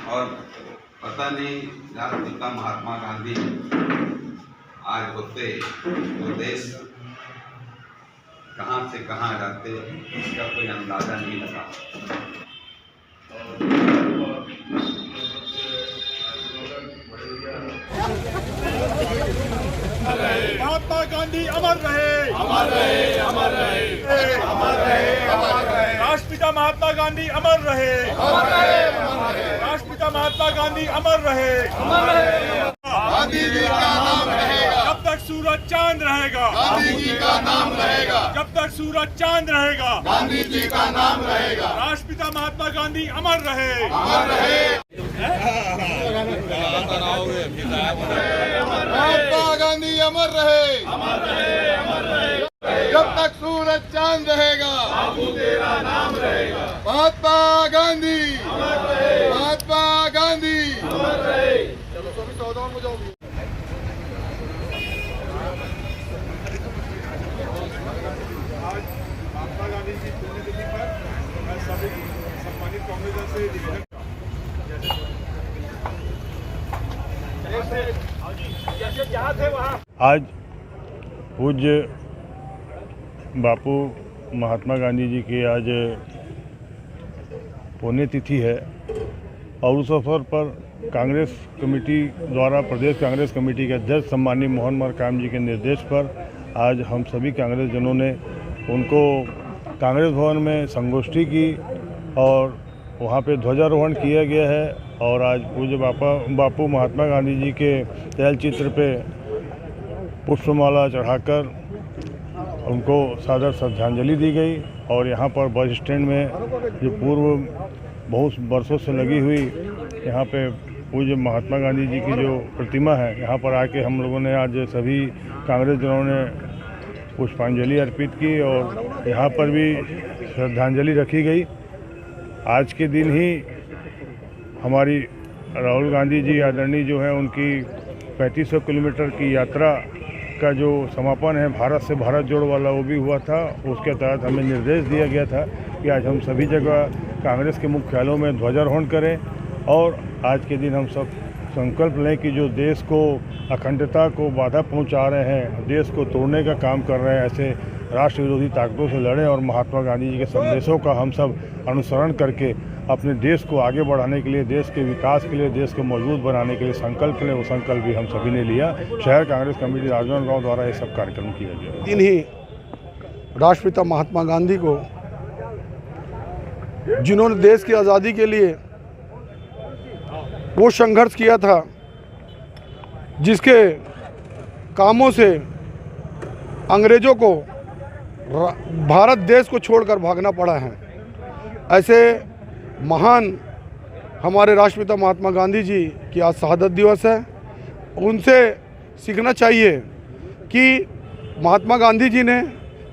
और पता नहीं राष्ट्रपिता महात्मा गांधी आज होते तो देश कहाँ से कहाँ जाते इसका कोई अंदाज़ा नहीं लगा। महात्मा गांधी अमर रहे, अमर रहे, अमर रहे, अमर रहे, अमर रहे। राष्ट्रपिता महात्मा गांधी अमर रहे, अमर रहे, अमर रहे। राष्ट्रपिता महात्मा गांधी अमर रहे, अमर रहे। गांधी जी का नाम रहेगा जब तक सूरज चांद रहेगा, गांधी जी का नाम रहेगा जब तक सूरज चांद रहेगा, गांधी जी का नाम रहेगा। राष्ट्रपिता महात्मा गांधी अमर रहे, अमर रहे। महात्मा गांधी अमर रहे, अमर रहे, अमर रहे। जब तक सूरज चांद रहेगा बाबू तेरा नाम रहेगा। महात्मा गांधी अमर रहे, महात्मा गांधी अमर रहे। चलो स्वामी सावधान हो जाओ। आज महात्मा गांधी जी पुण्यतिथि पर मैं सभी सम्मानित कांग्रेस से निवेदन आज पूज्य बापू महात्मा गांधी जी की आज पुण्यतिथि है और उस अवसर पर कांग्रेस कमेटी द्वारा प्रदेश कांग्रेस कमेटी के अध्यक्ष सम्मानीय मोहन मरकाम जी के निर्देश पर आज हम सभी कांग्रेस जनों ने उनको कांग्रेस भवन में संगोष्ठी की और वहाँ पे ध्वजारोहण किया गया है और आज पूज्य बापू महात्मा गांधी जी के तैल चित्र पे पुष्पमाला चढ़ाकर उनको सादर श्रद्धांजलि दी गई। और यहाँ पर बस स्टैंड में जो पूर्व बहुत वर्षों से लगी हुई यहाँ पे पूज्य महात्मा गांधी जी की जो प्रतिमा है, यहाँ पर आके हम लोगों ने आज सभी कांग्रेस जनों ने पुष्पांजलि अर्पित की और यहाँ पर भी श्रद्धांजलि रखी गई। आज के दिन ही हमारी राहुल गांधी जी आदरणीय जो है उनकी 3500 किलोमीटर की यात्रा का जो समापन है भारत से भारत जोड़ो वाला वो भी हुआ था। उसके तहत हमें निर्देश दिया गया था कि आज हम सभी जगह कांग्रेस के मुख्यालयों में ध्वजारोहण करें और आज के दिन हम सब संकल्प लें कि जो देश को अखंडता को बाधा पहुंचा रहे हैं, देश को तोड़ने का काम कर रहे हैं, ऐसे राष्ट्र विरोधी ताकतों से लड़ें और महात्मा गांधी जी के संदेशों का हम सब अनुसरण करके अपने देश को आगे बढ़ाने के लिए, देश के विकास के लिए, देश को मजबूत बनाने के लिए संकल्प लें। वो संकल्प भी हम सभी ने लिया। शहर कांग्रेस कमेटी राजनांदगांव द्वारा ये सब कार्यक्रम किया गया। दिन ही राष्ट्रपिता महात्मा गांधी को, जिन्होंने देश की आज़ादी के लिए वो संघर्ष किया था जिसके कामों से अंग्रेज़ों को भारत देश को छोड़कर भागना पड़ा है, ऐसे महान हमारे राष्ट्रपिता महात्मा गांधी जी की आज शहादत दिवस है। उनसे सीखना चाहिए कि महात्मा गांधी जी ने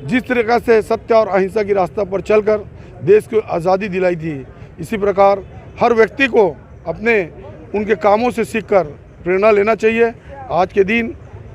जिस तरीक़े से सत्य और अहिंसा की रास्ता पर चलकर देश को आज़ादी दिलाई थी, इसी प्रकार हर व्यक्ति को अपने उनके कामों से सीखकर प्रेरणा लेना चाहिए। आज के दिन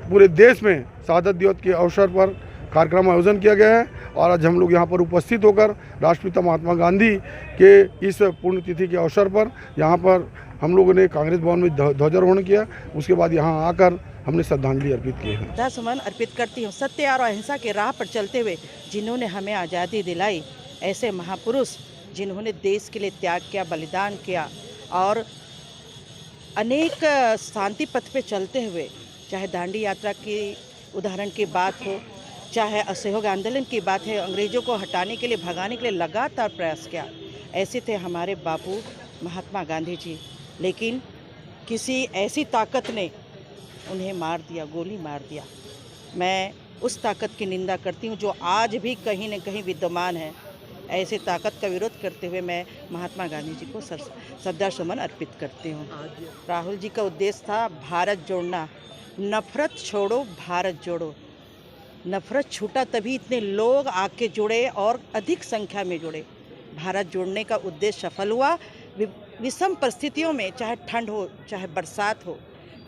पूरे देश में शहादत दिवस के अवसर पर कार्यक्रम आयोजन किया गया है और आज हम लोग यहाँ पर उपस्थित होकर राष्ट्रपिता महात्मा गांधी के इस पुण्यतिथि के अवसर पर यहाँ पर हम लोगों ने कांग्रेस भवन में ध्वजारोहण किया। उसके बाद यहाँ आकर हमने श्रद्धांजलि अर्पित की है। श्रद्धासुमन अर्पित करती हूँ। सत्य और अहिंसा के राह पर चलते हुए जिन्होंने हमें आज़ादी दिलाई, ऐसे महापुरुष जिन्होंने देश के लिए त्याग किया, बलिदान किया और अनेक शांति पथ पे चलते हुए, चाहे दांडी यात्रा की उदाहरण की बात हो, चाहे असहयोग आंदोलन की बात है, अंग्रेज़ों को हटाने के लिए, भगाने के लिए लगातार प्रयास किया, ऐसे थे हमारे बापू महात्मा गांधी जी। लेकिन किसी ऐसी ताकत ने उन्हें मार दिया, गोली मार दिया। मैं उस ताकत की निंदा करती हूँ जो आज भी कहीं न कहीं विद्यमान है। ऐसे ताकत का विरोध करते हुए मैं महात्मा गांधी जी को श्रद्धासुमन अर्पित करती हूँ। राहुल जी का उद्देश्य था भारत जोड़ना, नफरत छोड़ो भारत जोड़ो। नफरत छूटा तभी इतने लोग आके जुड़े और अधिक संख्या में जुड़े। भारत जोड़ने का उद्देश्य सफल हुआ। विषम परिस्थितियों में, चाहे ठंड हो, चाहे बरसात हो,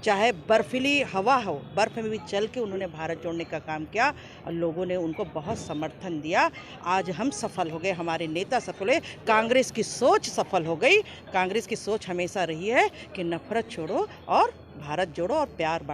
चाहे बर्फीली हवा हो, बर्फ़ में भी चल के उन्होंने भारत जोड़ने का काम किया और लोगों ने उनको बहुत समर्थन दिया। आज हम सफल हो गए, हमारे नेता सफल हुए, कांग्रेस की सोच सफल हो गई। कांग्रेस की सोच हमेशा रही है कि नफरत छोड़ो और भारत जोड़ो और प्यार बांटो।